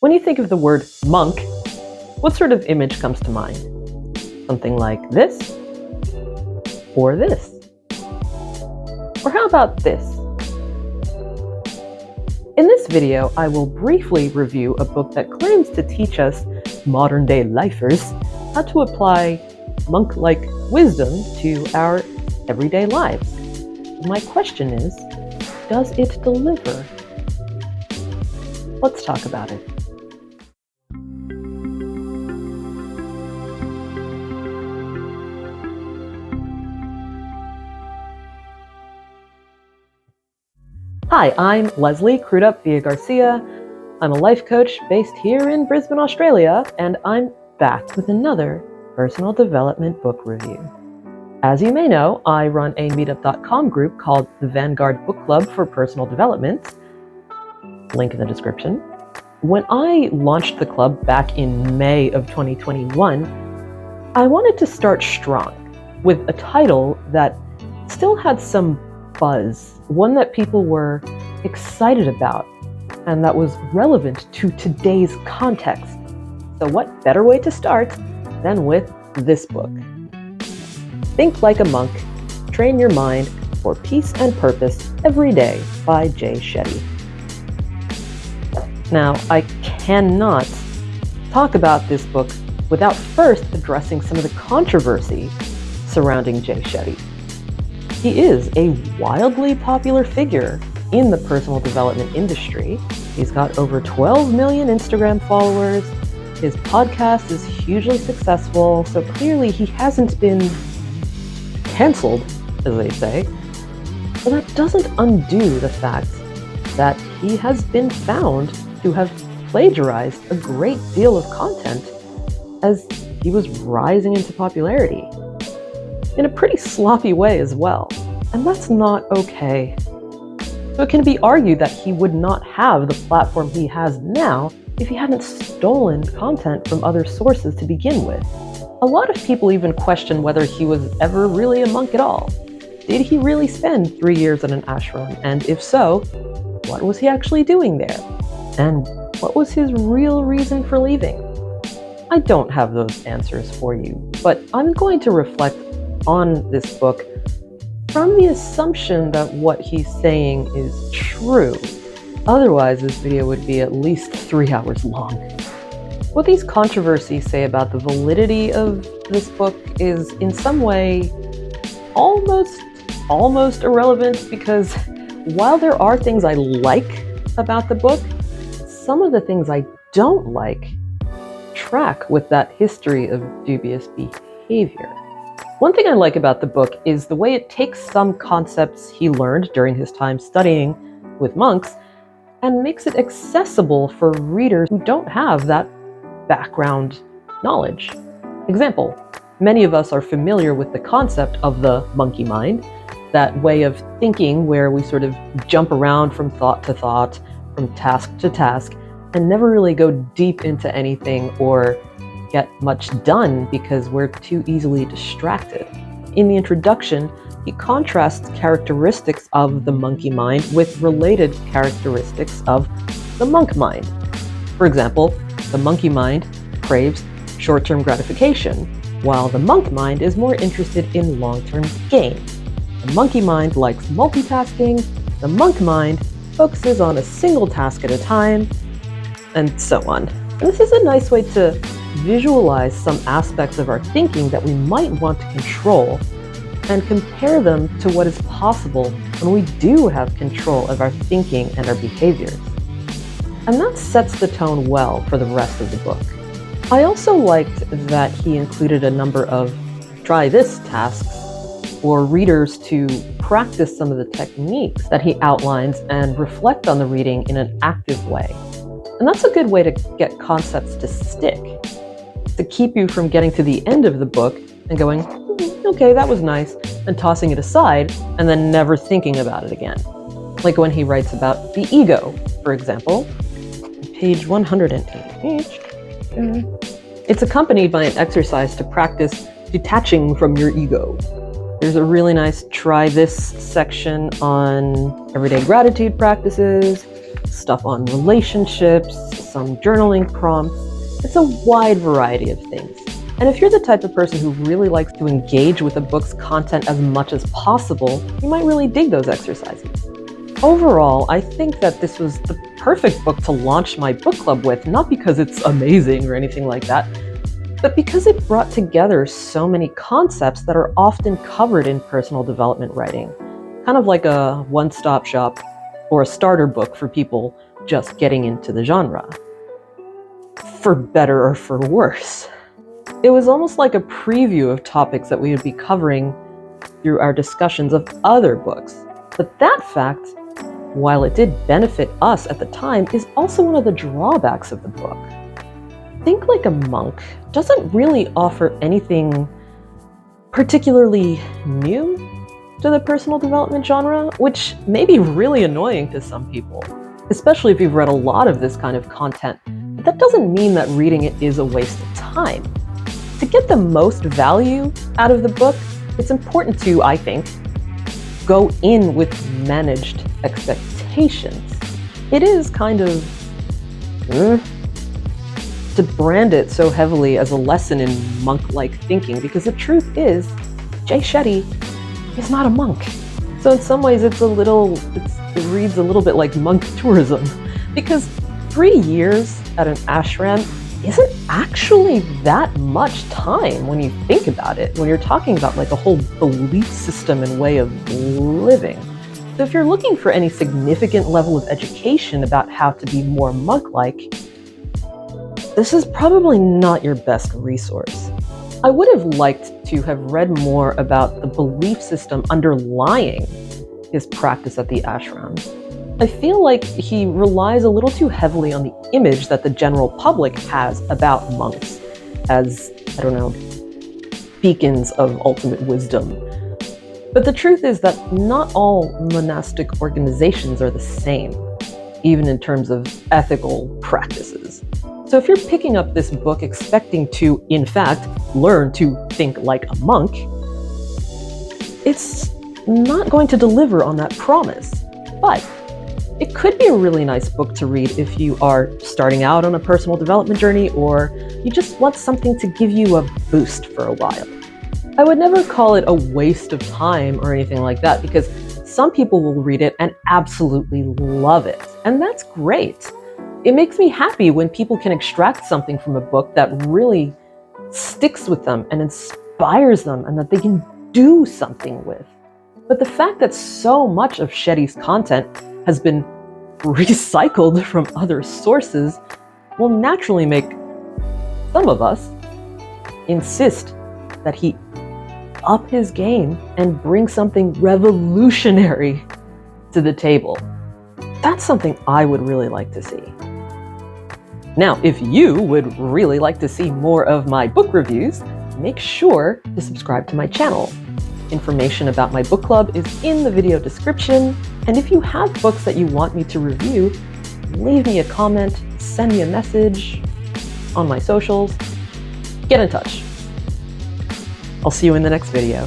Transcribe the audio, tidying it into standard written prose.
When you think of the word monk, what sort of image comes to mind? Something like this? Or this? Or how about this? In this video, I will briefly review a book that claims to teach us modern-day lifers how to apply monk-like wisdom to our everyday lives. My question is, does it deliver? Let's talk about it. Hi, I'm Leslie Crudup Villa Garcia. I'm a life coach based here in Brisbane, Australia, and I'm back with another personal development book review. As you may know, I run a meetup.com group called the Vanguard Book Club for Personal Development. Link in the description. When I launched the club back in May of 2021, I wanted to start strong with a title that still had some buzz, one that people were excited about and that was relevant to today's context. So what better way to start than with this book? Think Like a Monk, Train Your Mind for Peace and Purpose Every Day by Jay Shetty. Now, I cannot talk about this book without first addressing some of the controversy surrounding Jay Shetty. He is a wildly popular figure in the personal development industry. He's got over 12 million Instagram followers. His podcast is hugely successful, so clearly he hasn't been canceled, as they say. But that doesn't undo the fact that he has been found to have plagiarized a great deal of content as he was rising into popularity, in a pretty sloppy way as well, and that's not okay. So it can be argued that he would not have the platform he has now if he hadn't stolen content from other sources to begin with. A lot of people even question whether he was ever really a monk at all. Did he really spend 3 years in an ashram? And if so, what was he actually doing there? And what was his real reason for leaving? I don't have those answers for you, but I'm going to reflect on this book from the assumption that what he's saying is true. Otherwise, this video would be at least 3 hours long. What these controversies say about the validity of this book is in some way almost irrelevant, because while there are things I like about the book, some of the things I don't like track with that history of dubious behavior. One thing I like about the book is the way it takes some concepts he learned during his time studying with monks and makes it accessible for readers who don't have that background knowledge. Example, many of us are familiar with the concept of the monkey mind, that way of thinking where we sort of jump around from thought to thought, from task to task, and never really go deep into anything or get much done because we're too easily distracted. In the introduction, he contrasts characteristics of the monkey mind with related characteristics of the monk mind. For example, the monkey mind craves short-term gratification, while the monk mind is more interested in long-term gain. The monkey mind likes multitasking, the monk mind focuses on a single task at a time, and so on. And this is a nice way to visualize some aspects of our thinking that we might want to control and compare them to what is possible when we do have control of our thinking and our behaviors. And that sets the tone well for the rest of the book. I also liked that he included a number of try this tasks for readers to practice some of the techniques that he outlines and reflect on the reading in an active way. And that's a good way to get concepts to stick, to keep you from getting to the end of the book and going, okay, that was nice, and tossing it aside and then never thinking about it again. Like when he writes about the ego, for example, page 108. It's accompanied by an exercise to practice detaching from your ego. There's a really nice try this section on everyday gratitude practices, stuff on relationships, some journaling prompts. It's a wide variety of things. And if you're the type of person who really likes to engage with a book's content as much as possible, you might really dig those exercises. Overall, I think that this was the perfect book to launch my book club with, not because it's amazing or anything like that, but because it brought together so many concepts that are often covered in personal development writing, kind of like a one-stop shop or a starter book for people just getting into the genre, for better or for worse. It was almost like a preview of topics that we would be covering through our discussions of other books. But that fact, while it did benefit us at the time, is also one of the drawbacks of the book. Think Like a Monk doesn't really offer anything particularly new to the personal development genre, which may be really annoying to some people, especially if you've read a lot of this kind of content. But that doesn't mean that reading it is a waste of time. To get the most value out of the book, it's important to, I think, go in with managed expectations. It is kind of to brand it so heavily as a lesson in monk-like thinking, because the truth is, Jay Shetty is not a monk. So in some ways it reads a little bit like monk tourism, because 3 years at an ashram isn't actually that much time when you think about it, when you're talking about like a whole belief system and way of living. So if you're looking for any significant level of education about how to be more monk-like, this is probably not your best resource. I would have liked to have read more about the belief system underlying his practice at the ashram. I feel like he relies a little too heavily on the image that the general public has about monks as, beacons of ultimate wisdom. But the truth is that not all monastic organizations are the same, even in terms of ethical practices. So if you're picking up this book expecting to, in fact, learn to think like a monk, it's not going to deliver on that promise. But it could be a really nice book to read if you are starting out on a personal development journey, or you just want something to give you a boost for a while. I would never call it a waste of time or anything like that, because some people will read it and absolutely love it, and that's great. It makes me happy when people can extract something from a book that really sticks with them and inspires them and that they can do something with. But the fact that so much of Shetty's content has been recycled from other sources will naturally make some of us insist that he up his game and bring something revolutionary to the table. That's something I would really like to see. Now, if you would really like to see more of my book reviews, make sure to subscribe to my channel. Information about my book club is in the video description, and if you have books that you want me to review, leave me a comment, send me a message on my socials, get in touch. I'll see you in the next video.